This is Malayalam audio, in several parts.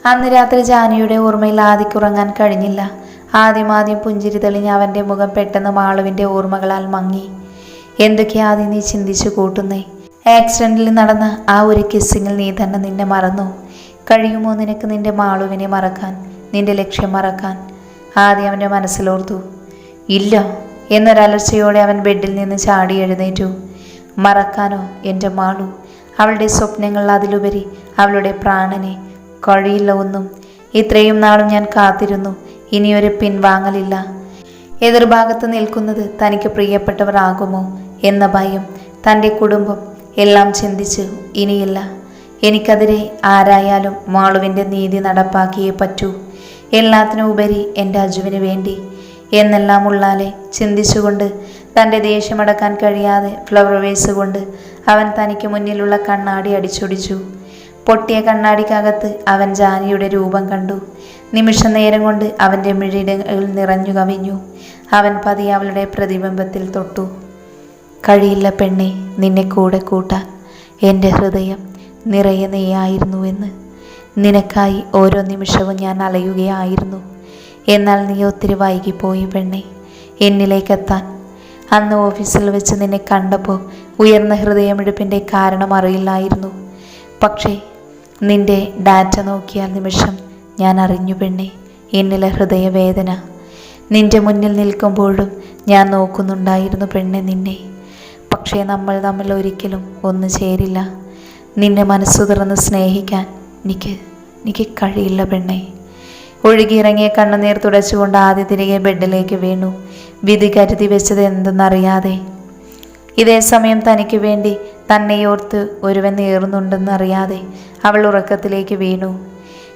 അന്ന് രാത്രി ജാനിയുടെ ഓർമ്മയിൽ ആദിക്കുറങ്ങാൻ കഴിഞ്ഞില്ല. ആദ്യം പുഞ്ചിരി തെളിഞ്ഞ അവൻ്റെ മുഖം പെട്ടെന്ന് മാളുവിൻ്റെ ഓർമ്മകളാൽ മങ്ങി. എന്തൊക്കെയാ ആദ്യം നീ ചിന്തിച്ചു കൂട്ടുന്നേ? ആക്സിഡന്റിൽ നടന്ന ആ ഒരു കിസ്സിങ്ങിൽ നീ തന്നെ നിന്നെ മറന്നു. കഴിയുമോ നിനക്ക് നിന്റെ മാളുവിനെ മറക്കാൻ, നിന്റെ ലക്ഷ്യം മറക്കാൻ? ആദ്യം അവൻ്റെ മനസ്സിലോർത്തു. ഇല്ല എന്നൊരലർച്ചയോടെ അവൻ ബെഡിൽ നിന്ന് ചാടി എഴുന്നേറ്റു. മറക്കാനോ എൻ്റെ മാളു? അവളുടെ സ്വപ്നങ്ങൾ, അതിലുപരി അവളുടെ പ്രാണനെ. കഴിയില്ല ഒന്നും. ഇത്രയും നാളും ഞാൻ കാത്തിരുന്നു. ഇനിയൊരു പിൻവാങ്ങലില്ല. എതിർഭാഗത്ത് നിൽക്കുന്നത് തനിക്ക് പ്രിയപ്പെട്ടവർ ആകുമോ എന്ന ഭയം, തൻ്റെ കുടുംബം എല്ലാം ചിന്തിച്ചു. ഇനിയില്ല, എനിക്കെതിരെ ആരായാലും മാളുവിൻ്റെ നീതി നടപ്പാക്കിയേ പറ്റൂ. എല്ലാത്തിനും ഉപരി എൻ്റെ അജുവിന് വേണ്ടി എന്നെല്ലാം ഉള്ളാലെ ചിന്തിച്ചുകൊണ്ട് തൻ്റെ ദേഷ്യമടക്കാൻ കഴിയാതെ ഫ്ലവർ വേസ് കൊണ്ട് അവൻ തനിക്ക് മുന്നിലുള്ള കണ്ണാടി അടിച്ചൊടിച്ചു. പൊട്ടിയ കണ്ണാടിക്കകത്ത് അവൻ ജാനിയുടെ രൂപം കണ്ടു. നിമിഷ നേരം കൊണ്ട് അവൻ്റെ മിഴികൾ നിറഞ്ഞു കവിഞ്ഞു. അവൻ പതിയെ അവളുടെ പ്രതിബിംബത്തിൽ തൊട്ടു. കഴിയില്ല പെണ്ണെ നിന്നെ കൂടെ കൂട്ടാൻ. എൻ്റെ ഹൃദയം നിറയെ നീയായിരുന്നുവെന്ന്. നിനക്കായി ഓരോ നിമിഷവും ഞാൻ അലയുകയായിരുന്നു. എന്നാൽ നീ ഒത്തിരി വൈകിപ്പോയി പെണ്ണെ എന്നിലേക്കെത്താൻ. അന്ന് ഓഫീസിൽ വെച്ച് നിന്നെ കണ്ടപ്പോൾ ഉയർന്ന ഹൃദയമിടിപ്പിൻ്റെ കാരണം അറിയില്ലായിരുന്നു. പക്ഷേ നിന്റെ ഡാറ്റ നോക്കിയ നിമിഷം ഞാൻ അറിഞ്ഞു പെണ്ണെ എന്നിലെ ഹൃദയവേദന. നിന്റെ മുന്നിൽ നിൽക്കുമ്പോഴും ഞാൻ നോക്കുന്നുണ്ടായിരുന്നു പെണ്ണെ നിന്നെ. പക്ഷേ നമ്മൾ തമ്മിൽ ഒരിക്കലും ഒന്നു ചേരില്ല. നിന്നെ മനസ്സു തുറന്ന് സ്നേഹിക്കാൻ എനിക്ക് കഴിയില്ല പെണ്ണെ. ഒഴുകിയിറങ്ങിയ കണ്ണുനീർ തുടച്ചുകൊണ്ട് ആദ്യ തിരികെ ബെഡിലേക്ക് വീണു. വിധി കരുതി വെച്ചത് എന്തെന്നറിയാതെ. ഇതേ സമയം തനിക്ക് വേണ്ടി തന്നെയോർത്ത് ഒരുവൻ നേറുന്നുണ്ടെന്നറിയാതെ അവൾ ഉറക്കത്തിലേക്ക് വീണു.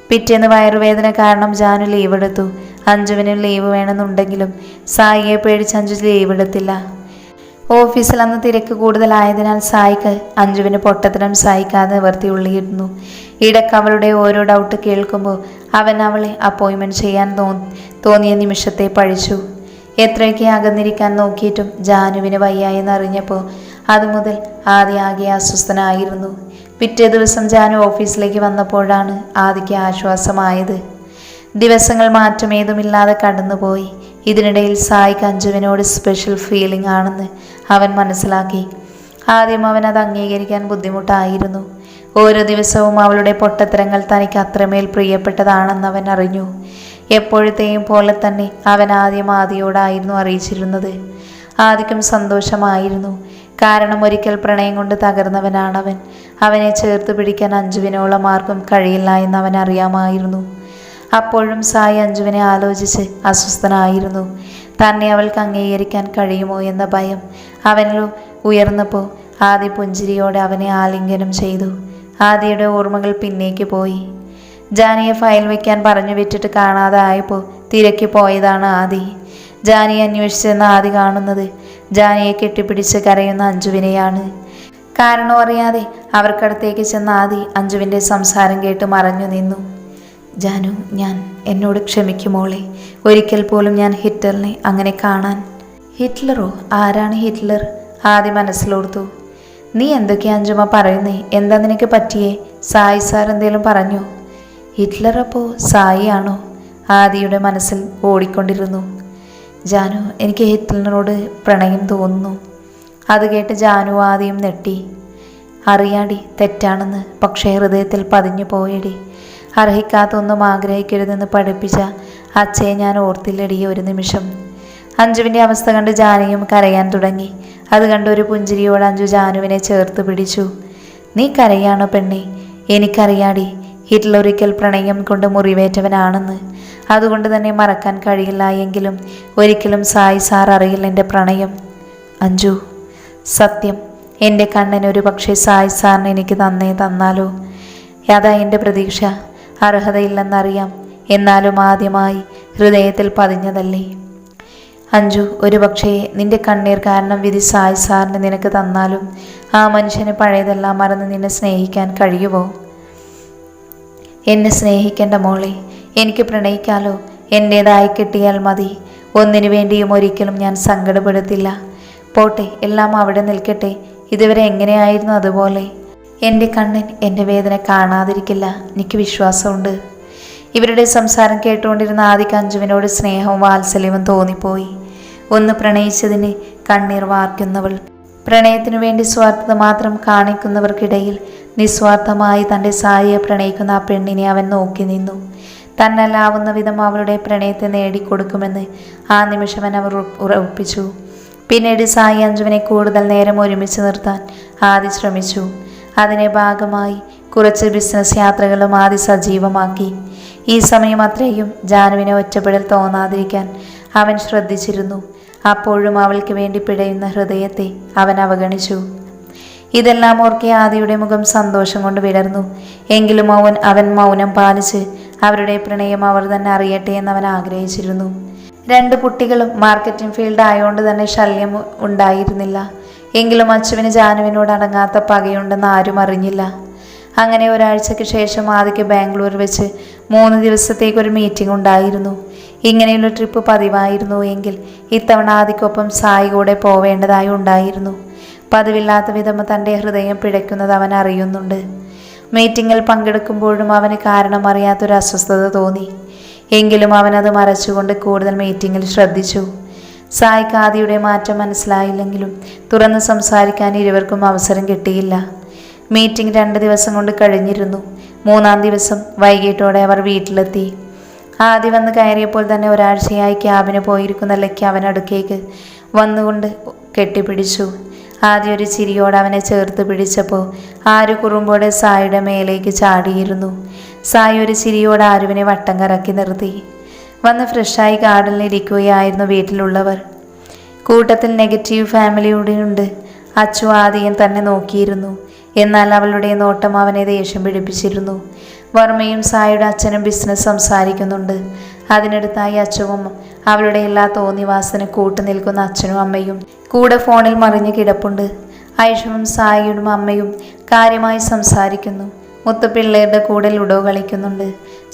പിറ്റേന്ന് വയറുവേദന കാരണം ജാനു ലീവ് എടുത്തു. അഞ്ജുവിന് ലീവ് വേണമെന്നുണ്ടെങ്കിലും സായിയെ പേടിച്ച് അഞ്ജു ലീവ് എടുത്തില്ല. ഓഫീസിൽ അന്ന് തിരക്ക് കൂടുതലായതിനാൽ സായിക്ക് അഞ്ജുവിന് പൊട്ടത്തരം സഹിക്കാതെ നിവർത്തിയുള്ളിയിരുന്നു. ഇടയ്ക്ക് അവളുടെ ഓരോ ഡൗട്ട് കേൾക്കുമ്പോൾ അവൻ അവളെ അപ്പോയിൻമെൻറ്റ് ചെയ്യാൻ തോന്നിയ നിമിഷത്തെ പഴിച്ചു. എത്രയൊക്കെ അകന്നിരിക്കാൻ നോക്കിയിട്ടും ജാനുവിന് വയ്യായെന്നറിഞ്ഞപ്പോൾ അതുമുതൽ ആകെ അസ്വസ്ഥനായിരുന്നു. പിറ്റേ ദിവസം ജാനു ഓഫീസിലേക്ക് വന്നപ്പോഴാണ് ആദിക്ക് ആശ്വാസമായത്. ദിവസങ്ങൾ മാറ്റമേതുമില്ലാതെ കടന്നുപോയി. ഇതിനിടയിൽ സായിക്ക് അഞ്ജുവിനോട് സ്പെഷ്യൽ ഫീലിംഗ് ആണെന്ന് അവൻ മനസ്സിലാക്കി. ആദ്യം അവൻ അത് അംഗീകരിക്കാൻ ബുദ്ധിമുട്ടായിരുന്നു. ഓരോ ദിവസവും അവളുടെ പൊട്ടത്തരങ്ങൾ തനിക്ക് അത്രമേൽ പ്രിയപ്പെട്ടതാണെന്ന് അവൻ അറിഞ്ഞു. എപ്പോഴത്തെയും പോലെ തന്നെ അവൻ ആദിയോടായിരുന്നു അറിയിച്ചിരുന്നത്. ആദിക്കും സന്തോഷമായിരുന്നു. കാരണം ഒരിക്കൽ പ്രണയം കൊണ്ട് തകർന്നവനാണവൻ. അവനെ ചേർത്ത് പിടിക്കാൻ അഞ്ജുവിനോളം ആർക്കും കഴിയില്ല എന്ന് അവൻ അറിയാമായിരുന്നു. അപ്പോഴും സായി അഞ്ജുവിനെ ആലോചിച്ച് അസ്വസ്ഥനായിരുന്നു. തന്നെ അവൾക്ക് അംഗീകരിക്കാൻ കഴിയുമോ എന്ന ഭയം അവനിൽ ഉയർന്നപ്പോൾ ആദി പുഞ്ചിരിയോടെ അവനെ ആലിംഗനം ചെയ്തു. ആദിയുടെ ഓർമ്മകൾ പിന്നേക്ക് പോയി. ജാനിയെ ഫയൽ വയ്ക്കാൻ പറഞ്ഞു വിട്ടിട്ട് കാണാതെ ആയപ്പോൾ തിരക്കി പോയതാണ് ആദി. ജാനിയെ അന്വേഷിച്ചെന്ന ആദി കാണുന്നത് ജാനിയെ കെട്ടിപ്പിടിച്ച് കരയുന്ന അഞ്ജുവിനെയാണ്. കാരണം അറിയാതെ അവർക്കടുത്തേക്ക് ചെന്ന ആദി അഞ്ജുവിൻ്റെ സംസാരം കേട്ട് മറഞ്ഞു നിന്നു. ജാനു, എന്നോട് ക്ഷമിക്കുമോളെ. ഒരിക്കൽ പോലും ഞാൻ ഹിറ്റ്ലറിനെ അങ്ങനെ കാണാൻ. ഹിറ്റ്ലറോ? ആരാണ് ഹിറ്റ്ലർ? ആദി മനസ്സിലോർത്തു. നീ എന്തൊക്കെയാ അഞ്ജുമ പറയുന്നേ? എന്താ നിനക്ക് പറ്റിയേ? സായി സാർ എന്തേലും പറഞ്ഞോ? ഹിറ്റ്ലർ അപ്പോൾ സായി ആണോ? ആദിയുടെ മനസ്സിൽ ഓടിക്കൊണ്ടിരുന്നു. ജാനു, എനിക്ക് ഹിറ്റ്ലറിനോട് പ്രണയം തോന്നുന്നു. അത് കേട്ട് ജാനു ആദിയും നെട്ടി. അറിയാടി തെറ്റാണെന്ന്, പക്ഷേ ഹൃദയത്തിൽ പതിഞ്ഞു പോയടി. അർഹിക്കാത്തൊന്നും ആഗ്രഹിക്കരുതെന്ന് പഠിപ്പിച്ച അച്ഛയെ ഞാൻ ഓർത്തില്ലടി ഒരു നിമിഷം. അഞ്ജുവിൻ്റെ അവസ്ഥ കണ്ട് ജാനയും കരയാൻ തുടങ്ങി. അത് കണ്ട് ഒരു പുഞ്ചിരിയോട് അഞ്ജു ജാനുവിനെ ചേർത്ത് പിടിച്ചു. നീ കരയാണോ പെണ്ണെ? എനിക്കറിയാടി, ഹിറ്റ്ലർ ഒരിക്കൽ പ്രണയം കൊണ്ട് മുറിവേറ്റവനാണെന്ന്. അതുകൊണ്ട് തന്നെ മറക്കാൻ കഴിയില്ല. എങ്കിലും ഒരിക്കലും സായി സാർ അറിയില്ല എൻ്റെ പ്രണയം. അഞ്ജു, സത്യം, എൻ്റെ കണ്ണൻ ഒരു പക്ഷേ സായി സാറിന് എനിക്ക് തന്നാലോ? അതാ എൻ്റെ പ്രതീക്ഷ. അർഹതയില്ലെന്നറിയാം, എന്നാലും ആദ്യമായി ഹൃദയത്തിൽ പതിഞ്ഞതല്ലേ. അഞ്ജു, ഒരു പക്ഷേ നിന്റെ കണ്ണീർ കാരണം വിധി സായി സാറിന് നിനക്ക് തന്നാലും ആ മനുഷ്യന് പഴയതെല്ലാം മറന്ന് നിന്നെ സ്നേഹിക്കാൻ കഴിയുമോ? എന്നെ സ്നേഹിക്കേണ്ട മോളെ, എനിക്ക് പ്രണയിക്കാലോ. എൻ്റേതായി കിട്ടിയാൽ മതി. ഒന്നിനു വേണ്ടിയും ഒരിക്കലും ഞാൻ സങ്കടപ്പെടുത്തില്ല. പോട്ടെ, എല്ലാം അവിടെ നിൽക്കട്ടെ. ഇതുവരെ എങ്ങനെയായിരുന്നു അതുപോലെ. എൻ്റെ കണ്ണൻ എൻ്റെ വേദന കാണാതിരിക്കില്ല, എനിക്ക് വിശ്വാസമുണ്ട്. ഇവരുടെ സംസാരം കേട്ടുകൊണ്ടിരുന്ന ആദിക്ക് അഞ്ജുവിനോട് സ്നേഹവും വാത്സല്യവും തോന്നിപ്പോയി. ഒന്ന് പ്രണയിച്ചതിന് കണ്ണീർ വാർക്കുന്നവൾ, പ്രണയത്തിനു വേണ്ടി സ്വാർത്ഥത മാത്രം കാണിക്കുന്നവർക്കിടയിൽ നിസ്വാർത്ഥമായി തൻ്റെ സായിയെ പ്രണയിക്കുന്ന ആ പെണ്ണിനെ അവൻ നോക്കി നിന്നു. തന്നല്ലാവുന്ന വിധം അവളുടെ പ്രണയത്തെ നേടിക്കൊടുക്കുമെന്ന് ആ നിമിഷം അവർ ഉറപ്പിച്ചു. പിന്നീട് സായി അഞ്ജുവിനെ കൂടുതൽ നേരം ഒരുമിച്ച് നിർത്താൻ ആദി ശ്രമിച്ചു. അതിനെ ഭാഗമായി കുറച്ച് ബിസിനസ് യാത്രകളും ആദി സജീവമാക്കി. ഈ സമയം അത്രയും ജാനുവിനെ ഒറ്റപ്പെടൽ തോന്നാതിരിക്കാൻ അവൻ ശ്രദ്ധിച്ചിരുന്നു. അപ്പോഴും അവൾക്ക് വേണ്ടി പിടയുന്ന ഹൃദയത്തെ അവൻ അവഗണിച്ചു. ഇതെല്ലാം ഓർക്കെ ആദിയുടെ മുഖം സന്തോഷം കൊണ്ട് വിടർന്നു. എങ്കിലും അവൻ മൗനം പാലിച്ച് അവരുടെ പ്രണയം അവർ തന്നെ അറിയട്ടെ എന്ന് അവൻ ആഗ്രഹിച്ചിരുന്നു. 2 കുട്ടികളും മാർക്കറ്റിംഗ് ഫീൽഡ് ആയതുകൊണ്ട് തന്നെ ശല്യം ഉണ്ടായിരുന്നില്ല. എങ്കിലും അച്ചുവിന് ജാനുവിനോട് അടങ്ങാത്ത പകയുണ്ടെന്ന് ആരും അറിഞ്ഞില്ല. അങ്ങനെ ഒരാഴ്ചയ്ക്ക് ശേഷം ആദിക്ക് ബാംഗ്ലൂർ വെച്ച് 3 ദിവസത്തേക്കൊരു മീറ്റിംഗ് ഉണ്ടായിരുന്നു. ഇങ്ങനെയുള്ള ട്രിപ്പ് പതിവായിരുന്നു എങ്കിൽ ഇത്തവണ ആദിക്കൊപ്പം സായി കൂടെ പോവേണ്ടതായി ഉണ്ടായിരുന്നു. പതിവില്ലാത്ത വിധം തൻ്റെ ഹൃദയം പിടയ്ക്കുന്നത് അവൻ അറിയുന്നുണ്ട്. മീറ്റിങ്ങിൽ പങ്കെടുക്കുമ്പോഴും അവന് കാരണം അറിയാത്തൊരു അസ്വസ്ഥത തോന്നി. എങ്കിലും അവനത് മറച്ചുകൊണ്ട് കൂടുതൽ മീറ്റിങ്ങിൽ ശ്രദ്ധിച്ചു. സായിക്ക് ആദിയുടെ മാറ്റം മനസ്സിലായില്ലെങ്കിലും തുറന്ന് സംസാരിക്കാൻ ഇരുവർക്കും അവസരം കിട്ടിയില്ല. മീറ്റിംഗ് 2 ദിവസം കൊണ്ട് കഴിഞ്ഞിരുന്നു. 3-ാം ദിവസം വൈകിട്ടോടെ അവർ വീട്ടിലെത്തി. ആദി വന്ന് കയറിയപ്പോൾ തന്നെ ഒരാഴ്ചയായി ക്യാബിന് പോയിരിക്കുന്ന ലക്കി അവനടുക്കേക്ക് വന്നുകൊണ്ട് കെട്ടിപ്പിടിച്ചു. ആദ്യം ഒരു ചിരിയോടെ അവനെ ചേർത്ത് പിടിച്ചപ്പോൾ ആരു കുറുമ്പോടെ സായിയുടെ മേലേക്ക് ചാടിയിരുന്നു. സായി ഒരു ചിരിയോടെ ആരുവിനെ വട്ടം കറക്കി നിർത്തി. വന്ന് ഫ്രഷായി ഗാർഡനിൽ ഇരിക്കുകയായിരുന്നു വീട്ടിലുള്ളവർ. കൂട്ടത്തിൽ നെഗറ്റീവ് ഫാമിലിയുടെ ഉണ്ട്. അച്ചു ആദിയും തന്നെ നോക്കിയിരുന്നു. എന്നാൽ അവളുടെ നോട്ടം അവനെ ദേഷ്യം പിടിപ്പിച്ചിരുന്നു. വർമ്മയും സായിയുടെ അച്ഛനും ബിസിനസ് സംസാരിക്കുന്നുണ്ട്. അതിനടുത്തായി അച്ചുവും അവളുടെ എല്ലാ തോന്നിവാസനും കൂട്ടുനിൽക്കുന്ന അച്ഛനും അമ്മയും കൂടെ ഫോണിൽ മറിഞ്ഞു കിടപ്പുണ്ട്. ഐഷവും സായിയുടെ അമ്മയും കാര്യമായി സംസാരിക്കുന്നു. മുത്തുപിള്ളേരുടെ കൂടെ ലുഡോ കളിക്കുന്നുണ്ട്.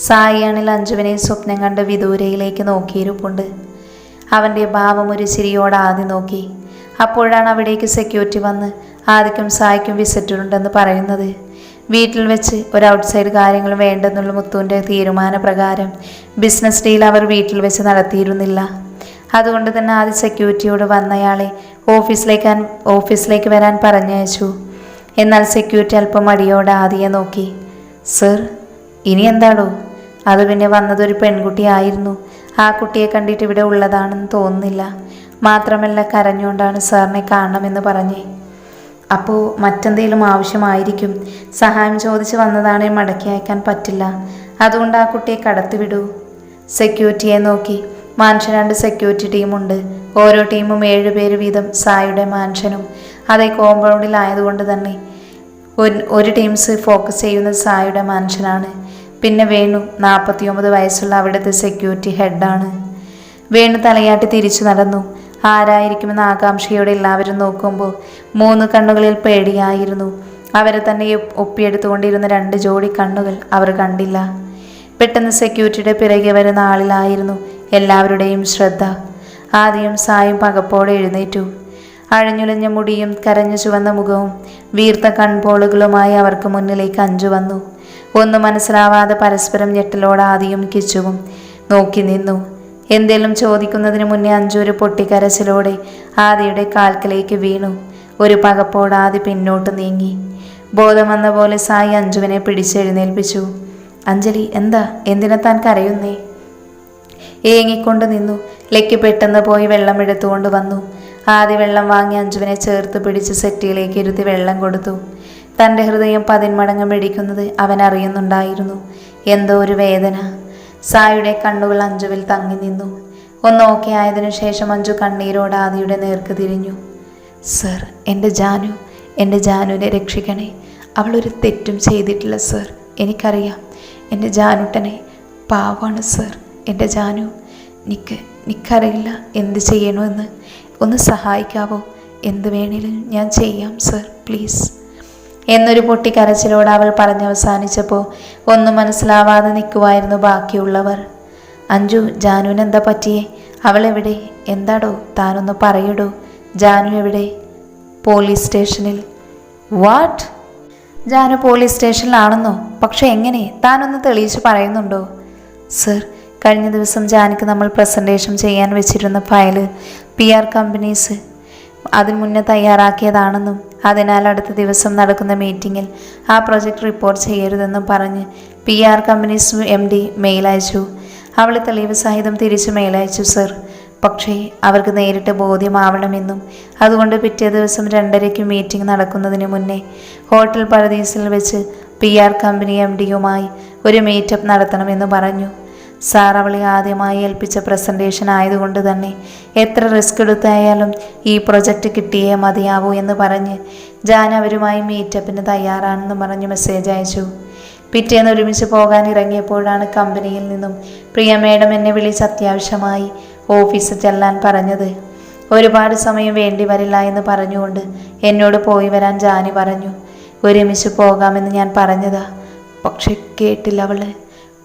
സായിയാണിൽ അഞ്ജുവിനെ സ്വപ്നം കണ്ട് വിദൂരയിലേക്ക് നോക്കിയിരിപ്പുണ്ട്. അവൻ്റെ ഭാവം ഒരു ചിരിയോടെ ആദി നോക്കി. അപ്പോഴാണ് അവിടേക്ക് സെക്യൂരിറ്റി വന്ന് ആദിക്കും സായിക്കും വിസിറ്റുണ്ടെന്ന് പറയുന്നത്. വീട്ടിൽ വെച്ച് ഒരു ഔട്ട്സൈഡ് കാര്യങ്ങൾ വേണ്ടെന്നുള്ള മുത്തുവിൻ്റെ തീരുമാനപ്രകാരം ബിസിനസ് ഡീൽ അവർ വീട്ടിൽ വെച്ച് നടത്തിയിരുന്നില്ല. അതുകൊണ്ട് തന്നെ ആദ്യ സെക്യൂരിറ്റിയോട് വന്നയാളെ ഓഫീസിലേക്ക് വരാൻ പറഞ്ഞയച്ചു. എന്നാൽ സെക്യൂരിറ്റി അല്പം മടിയോടെ ആദിയെ നോക്കി. സർ, ഇനി എന്താടോ? അത് പിന്നെ വന്നതൊരു പെൺകുട്ടിയായിരുന്നു. ആ കുട്ടിയെ കണ്ടിട്ട് ഇവിടെ ഉള്ളതാണെന്ന് തോന്നുന്നില്ല. മാത്രമല്ല കരഞ്ഞുകൊണ്ടാണ് സാറിനെ കാണണമെന്ന് പറഞ്ഞേ. അപ്പോൾ മറ്റെന്തെങ്കിലും ആവശ്യമായിരിക്കും. സഹായം ചോദിച്ച് വന്നതാണെ മടക്കി അയക്കാൻ പറ്റില്ല. അതുകൊണ്ട് ആ കുട്ടിയെ കടത്തിവിടൂ. സെക്യൂരിറ്റിയെ നോക്കി. മാൻഷൻ 2 സെക്യൂരിറ്റി ടീമുണ്ട്. ഓരോ ടീമും 7 പേര് വീതം സായിയുടെ മാൻഷനും അതേ കോമ്പൗണ്ടിലായതുകൊണ്ട് തന്നെ ഒരു ടീംസ് ഫോക്കസ് ചെയ്യുന്നത് സായിയുടെ മാൻഷനാണ്. പിന്നെ വേണു 49 വയസ്സുള്ള അവിടുത്തെ സെക്യൂരിറ്റി ഹെഡാണ്. വേണു തലയാട്ടി തിരിച്ചു നടന്നു. ആരായിരിക്കുമെന്ന് ആകാംക്ഷയോടെ എല്ലാവരും നോക്കുമ്പോൾ 3 കണ്ണുകളിൽ പേടിയായിരുന്നു. അവരെ തന്നെ ഒപ്പിയെടുത്തുകൊണ്ടിരുന്ന 2 ജോഡി കണ്ണുകൾ അവർ കണ്ടില്ല. പെട്ടെന്ന് സെക്യൂരിറ്റിയുടെ പിറകെ വരുന്ന ആളിലായിരുന്നു എല്ലാവരുടെയും ശ്രദ്ധ. ആദ്യം സായും പകപ്പോടെ എഴുന്നേറ്റു. അഴഞ്ഞുലഞ്ഞ മുടിയും കരഞ്ഞു ചുവന്ന മുഖവും വീർത്ത കൺപോളുകളുമായി അവർക്ക് മുന്നിലേക്ക് അഞ്ചു വന്നു. ഒന്നും മനസ്സിലാവാതെ പരസ്പരം ഞെട്ടലോടെ ആദിയും കിച്ചുവും നോക്കി നിന്നു. എന്തേലും ചോദിക്കുന്നതിന് മുന്നേ അഞ്ചു ഒരു പൊട്ടിക്കരച്ചിലോടെ ആദിയുടെ കാൽക്കലേക്ക് വീണു. ഒരു പകപ്പോടെ ആദി പിന്നോട്ട് നീങ്ങി. ബോധം വന്ന പോലെ സായി അഞ്ജുവിനെ പിടിച്ചെഴുന്നേൽപ്പിച്ചു. അഞ്ജലി, എന്താ? എന്തിനാ താൻ കരയുന്നേ? ഏങ്ങിക്കൊണ്ട് നിന്നു. ലക്കി പെട്ടെന്ന് പോയി വെള്ളം എടുത്തുകൊണ്ട് വന്നു. ആദ്യ വെള്ളം വാങ്ങി അഞ്ജുവിനെ ചേർത്ത് പിടിച്ച് സെറ്റിയിലേക്ക് ഇരുത്തി വെള്ളം കൊടുത്തു. തൻ്റെ ഹൃദയം 10 മടങ്ങ് പിടിക്കുന്നത് അവൻ അറിയുന്നുണ്ടായിരുന്നു. എന്തോ ഒരു വേദന. സായിയുടെ കണ്ണുകൾ അഞ്ജുവിൽ തങ്ങി നിന്നു. ഒന്ന് ഓക്കെ ആയതിനു ശേഷം അഞ്ജു കണ്ണീരോട് ആദിയുടെ നേർക്ക് തിരിഞ്ഞു. സർ, എൻ്റെ ജാനുവിനെ രക്ഷിക്കണേ. അവളൊരു തെറ്റും ചെയ്തിട്ടില്ല സർ. എനിക്കറിയാം. എൻ്റെ ജാനുട്ടനെ പാവാണ് സർ. എൻ്റെ ജാനു, നിക്കറിയില്ല എന്ത് ചെയ്യണമെന്ന്. ഒന്ന് സഹായിക്കാവോ? എന്ത് വേണേലും ഞാൻ ചെയ്യാം സർ, പ്ലീസ് എന്നൊരു പൊട്ടിക്കരച്ചിലോട് അവൾ പറഞ്ഞവസാനിച്ചപ്പോൾ ഒന്നും മനസ്സിലാവാതെ നിൽക്കുമായിരുന്നു ബാക്കിയുള്ളവർ. അഞ്ജു, ജാനുവിനെന്താ പറ്റിയേ? അവളെവിടെ? എന്താടോ? താനൊന്ന് പറയടോ. ജാനു എവിടെ? പോലീസ് സ്റ്റേഷനിൽ. വാട്ട്? ജാനു പോലീസ് സ്റ്റേഷനിലാണെന്നോ? പക്ഷെ എങ്ങനെ? താനൊന്ന് തെളിയിച്ച് പറയുന്നുണ്ടോ? സർ, കഴിഞ്ഞ ദിവസം ജാനിക്ക് നമ്മൾ പ്രസൻറ്റേഷൻ ചെയ്യാൻ വെച്ചിരുന്ന ഫയല് PR കമ്പനീസ് അതിന് മുന്നേ തയ്യാറാക്കിയതാണെന്നും അതിനാൽ അടുത്ത ദിവസം നടക്കുന്ന മീറ്റിങ്ങിൽ ആ പ്രൊജക്റ്റ് റിപ്പോർട്ട് ചെയ്യരുതെന്നും പറഞ്ഞ് PR കമ്പനീസ് MD മെയിൽ അയച്ചു. അവൾ തെളിവ് സഹിതം തിരിച്ചു മെയിൽ അയച്ചു സർ. പക്ഷേ അവർക്ക് നേരിട്ട് ബോധ്യമാവണമെന്നും അതുകൊണ്ട് പിറ്റേ ദിവസം 2:30 മീറ്റിംഗ് നടക്കുന്നതിന് മുന്നേ ഹോട്ടൽ പരദീസിൽ വെച്ച് PR കമ്പനി MDയുമായി ഒരു മീറ്റപ്പ് നടത്തണമെന്ന് പറഞ്ഞു. സാർ അവളെ ആദ്യമായി ഏൽപ്പിച്ച പ്രസൻറ്റേഷൻ ആയതുകൊണ്ട് തന്നെ എത്ര റിസ്ക് എടുത്തായാലും ഈ പ്രൊജക്റ്റ് കിട്ടിയേ മതിയാവൂ എന്ന് പറഞ്ഞ് ജാൻ അവരുമായി മീറ്റപ്പിന് തയ്യാറാണെന്ന് പറഞ്ഞ് മെസ്സേജ് അയച്ചു. പിറ്റേന്ന് ഒരുമിച്ച് പോകാൻ ഇറങ്ങിയപ്പോഴാണ് കമ്പനിയിൽ നിന്നും പ്രിയ മേഡം എന്നെ വിളിച്ച് അത്യാവശ്യമായി ഓഫീസിൽ ചെല്ലാൻ പറഞ്ഞത്. ഒരുപാട് സമയം വേണ്ടി വരില്ല എന്ന് പറഞ്ഞുകൊണ്ട് എന്നോട് പോയി വരാൻ ജാനി പറഞ്ഞു. ഒരുമിച്ച് പോകാമെന്ന് ഞാൻ പറഞ്ഞതാ, പക്ഷെ കേട്ടില്ല അവള്.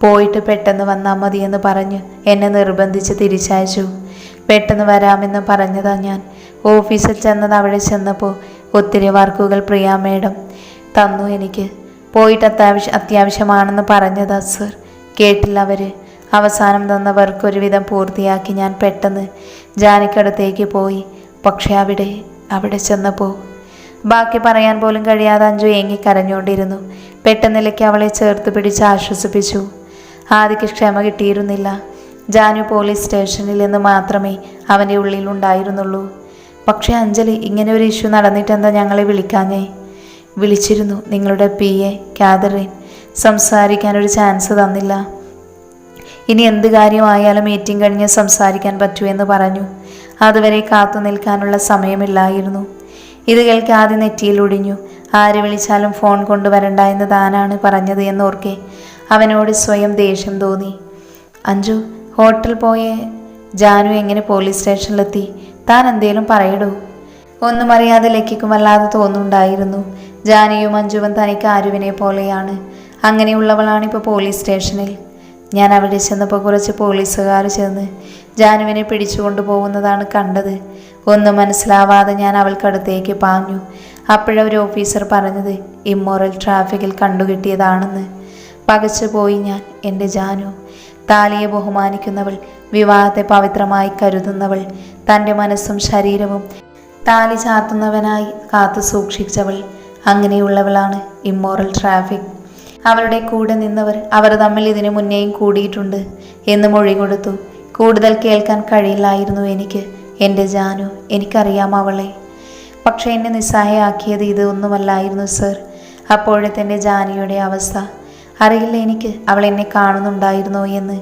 പോയിട്ട് പെട്ടെന്ന് വന്നാൽ മതിയെന്ന് പറഞ്ഞ് എന്നെ നിർബന്ധിച്ച് തിരിച്ചയച്ചു. പെട്ടെന്ന് വരാമെന്ന് പറഞ്ഞതാ ഞാൻ. ഓഫീസിൽ ചെന്നത് അവിടെ ചെന്നപ്പോൾ ഒത്തിരി വർക്കുകൾ പ്രിയ മേഡം തന്നു എനിക്ക്. പോയിട്ട് അത്യാവശ്യമാണെന്ന് പറഞ്ഞതാ സർ. കേട്ടില്ല അവർ. അവസാനം തന്ന വർക്ക് ഒരുവിധം പൂർത്തിയാക്കി ഞാൻ പെട്ടെന്ന് ജാനിക്കടുത്തേക്ക് പോയി. പക്ഷെ അവിടെ ചെന്നപ്പോൾ ബാക്കി പറയാൻ പോലും കഴിയാതെ അഞ്ജു ഏങ്ങി കരഞ്ഞുകൊണ്ടിരുന്നു. പെട്ടെന്നിലേക്ക് അവളെ ചേർത്ത് പിടിച്ച് ആശ്വസിപ്പിച്ചു. ആദിക്ക് ക്ഷമ കിട്ടിയിരുന്നില്ല. ജാനു പോലീസ് സ്റ്റേഷനിൽ നിന്ന് മാത്രമേ അവൻ്റെ ഉള്ളിൽ ഉണ്ടായിരുന്നുള്ളൂ. പക്ഷേ അഞ്ജലി, ഇങ്ങനെ ഒരു ഇഷ്യൂ നടന്നിട്ടെന്താ ഞങ്ങളെ വിളിക്കാഞ്ഞേ? വിളിച്ചിരുന്നു. നിങ്ങളുടെ PA കാതറിൻ സംസാരിക്കാൻ ഒരു ചാൻസ് തന്നില്ല. ഇനി എന്ത് കാര്യമായാലും മീറ്റിംഗ് കഴിഞ്ഞ് സംസാരിക്കാൻ പറ്റൂ എന്ന് പറഞ്ഞു. അതുവരെ കാത്തു നിൽക്കാനുള്ള സമയമില്ലായിരുന്നു. ഇത് കേൾക്കാതെ നെറ്റിയിൽ ഒടിഞ്ഞു. ആര് വിളിച്ചാലും ഫോൺ കൊണ്ടുവരണ്ട എന്ന് താനാണ് പറഞ്ഞത് എന്നോർക്കെ അവനോട് സ്വയം ദേഷ്യം തോന്നി. അഞ്ജു, ഹോട്ടൽ പോയേ ജാനു എങ്ങനെ പോലീസ് സ്റ്റേഷനിലെത്തി? താൻ എന്തേലും പറയടൂ. ഒന്നും അറിയാതെ ലക്കിക്കും വല്ലാതെ തോന്നുന്നുണ്ടായിരുന്നു. ജാനിയും അഞ്ജുവും തനിക്ക് ആരുവിനെ പോലെയാണ്. അങ്ങനെയുള്ളവളാണിപ്പോൾ പോലീസ് സ്റ്റേഷനിൽ. ഞാൻ അവിടെ ചെന്നപ്പോൾ കുറച്ച് പോലീസുകാർ ചെന്ന് ജാനുവിനെ പിടിച്ചുകൊണ്ടു പോകുന്നതാണ് കണ്ടത്. ഒന്നും മനസ്സിലാവാതെ ഞാൻ അവൾക്കടുത്തേക്ക് പാഞ്ഞു. അപ്പോഴൊരു ഓഫീസർ പറഞ്ഞത് ഇമ്മോറൽ ട്രാഫിക്കിൽ കണ്ടുകിട്ടിയതാണെന്ന്. പകച്ചു പോയി ഞാൻ. എൻ്റെ ജാനു, താലിയെ ബഹുമാനിക്കുന്നവൾ, വിവാഹത്തെ പവിത്രമായി കരുതുന്നവൾ, തൻ്റെ മനസ്സും ശരീരവും താലി ചാർത്തുന്നവനായി കാത്തു സൂക്ഷിച്ചവൾ. അങ്ങനെയുള്ളവളാണ് ഇമ്മോറൽ ട്രാഫിക്. അവളുടെ കൂടെ നിന്നവർ അവർ തമ്മിൽ ഇതിനു മുന്നേയും കൂടിയിട്ടുണ്ട് എന്ന് മൊഴി കൊടുത്തു. കൂടുതൽ കേൾക്കാൻ കഴിയില്ലായിരുന്നു എനിക്ക്. എൻ്റെ ജാനു, എനിക്കറിയാം അവളെ. പക്ഷെ എന്നെ നിസ്സഹായയാക്കിയത് ഇതൊന്നുമല്ലായിരുന്നു സർ. അപ്പോഴത്തെ എൻ്റെ ജാനിയുടെ അവസ്ഥ അറിയില്ല എനിക്ക്. അവൾ എന്നെ കാണുന്നുണ്ടായിരുന്നോ എന്ന്.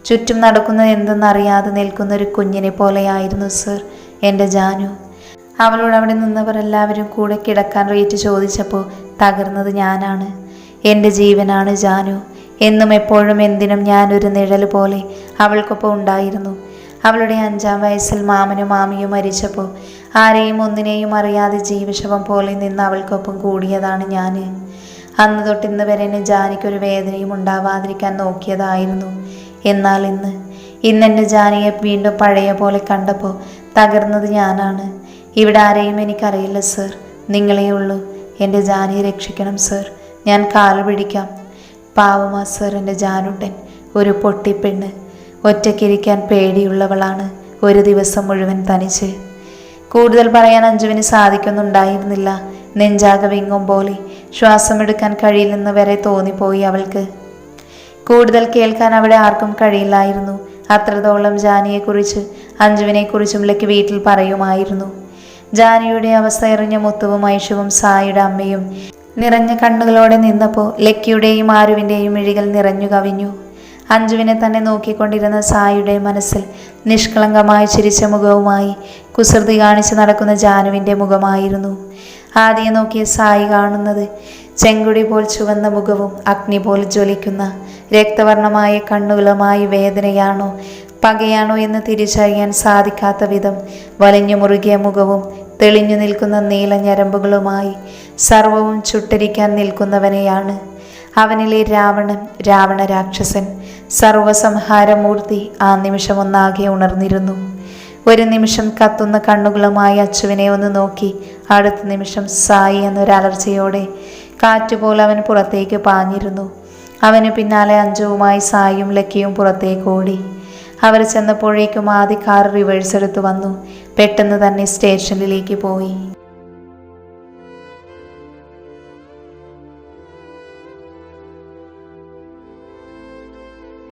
ചുറ്റും നടക്കുന്നത് എന്തെന്നറിയാതെ നിൽക്കുന്ന ഒരു കുഞ്ഞിനെ പോലെയായിരുന്നു സർ എൻ്റെ ജാനു. അവളോട് അവിടെ നിന്നവർ എല്ലാവരും കൂടെ കിടക്കാൻ റേറ്റ് ചോദിച്ചപ്പോൾ തകർന്നത് ഞാനാണ്. എൻ്റെ ജീവനാണ് ജാനു. എന്നും എപ്പോഴും എന്തിനും ഞാനൊരു നിഴൽ പോലെ അവൾക്കൊപ്പം ഉണ്ടായിരുന്നു. അവളുടെ 5-ാം വയസ്സിൽ മാമനും മാമിയും മരിച്ചപ്പോൾ ആരെയും ഒന്നിനെയും അറിയാതെ ജീവശവം പോലെ നിന്ന് അവൾക്കൊപ്പം കൂടിയതാണ് ഞാൻ. അന്ന് തൊട്ട് ഇന്ന് വരെ എന്നെ ജാനിക്കൊരു വേദനയും ഉണ്ടാവാതിരിക്കാൻ നോക്കിയതായിരുന്നു. എന്നാൽ ഇന്നെൻ്റെ ജാനിയെ വീണ്ടും പഴയ പോലെ കണ്ടപ്പോൾ തകർന്നത് ഞാനാണ്. ഇവിടെ ആരെയും എനിക്കറിയില്ല സർ. നിങ്ങളേ ഉള്ളൂ. എൻ്റെ ജാനിയെ രക്ഷിക്കണം സർ. ഞാൻ കാല് പിടിക്കാം. പാവമാ സർ എൻ്റെ ജാനുട്ടൻ. ഒരു പൊട്ടിപ്പെണ്ണ്. ഒറ്റയ്ക്കിരിക്കാൻ പേടിയുള്ളവളാണ്. ഒരു ദിവസം മുഴുവൻ തനിച്ച്. കൂടുതൽ പറയാൻ അഞ്ജുവിന് സാധിക്കുന്നുണ്ടായിരുന്നില്ല. നെഞ്ചാകെ വിങ്ങും പോലെ ശ്വാസമെടുക്കാൻ കഴിയില്ലെന്ന് വരെ തോന്നിപ്പോയി അവൾക്ക്. കൂടുതൽ കേൾക്കാൻ അവിടെ ആർക്കും കഴിയില്ലായിരുന്നു. അത്രത്തോളം ജാനിയെക്കുറിച്ച് അഞ്ജുവിനെക്കുറിച്ചും ലക്കി വീട്ടിൽ പറയുമായിരുന്നു. ജാനിയുടെ അവസ്ഥ എറിഞ്ഞ മുത്തുവും ഐഷുവും സായിയുടെ അമ്മയും നിറഞ്ഞ കണ്ണുകളോടെ നിന്നപ്പോൾ ലക്കിയുടെയും ആരുവിൻ്റെയും മിഴികൾ നിറഞ്ഞു കവിഞ്ഞു. അഞ്ജുവിനെ തന്നെ നോക്കിക്കൊണ്ടിരുന്ന സായിയുടെ മനസ്സിൽ നിഷ്കളങ്കമായി ചിരിച്ച മുഖവുമായി കുസൃതി കാണിച്ച് നടക്കുന്ന ജാനുവിൻ്റെ മുഖമായിരുന്നു. ആദ്യം നോക്കിയ സായി കാണുന്നത് ചെങ്കുടി പോൽ ചുവന്ന മുഖവും അഗ്നി പോൽ ജ്വലിക്കുന്ന രക്തവർണമായ കണ്ണുകളുമായി വേദനയാണോ പകയാണോ എന്ന് തിരിച്ചറിയാൻ സാധിക്കാത്ത വിധം വലിഞ്ഞു മുറുകിയ മുഖവും തെളിഞ്ഞു നിൽക്കുന്ന നീല ഞരമ്പുകളുമായി സർവവും ചുട്ടരിക്കാൻ നിൽക്കുന്നവനെയാണ്. അവനിലെ രാവണ രാക്ഷസൻ, സർവസംഹാരമൂർത്തി ആ നിമിഷം ഒന്നാകെ ഉണർന്നിരുന്നു. ഒരു നിമിഷം കത്തുന്ന കണ്ണുകളുമായി അച്ചുവിനെ ഒന്ന് നോക്കി അടുത്ത നിമിഷം സായി എന്നൊരലർച്ചയോടെ കാറ്റുപോലെ അവൻ പുറത്തേക്ക് പാഞ്ഞിരുന്നു. അവന് പിന്നാലെ അഞ്ജുവുമായി സായിയും ലക്കിയും പുറത്തേക്ക് ഓടി. അവർ ചെന്നപ്പോഴേക്കും ആദി കാർ റിവേഴ്സ് എടുത്തു വന്നു. പെട്ടെന്ന് തന്നെ സ്റ്റേഷനിലേക്ക് പോയി.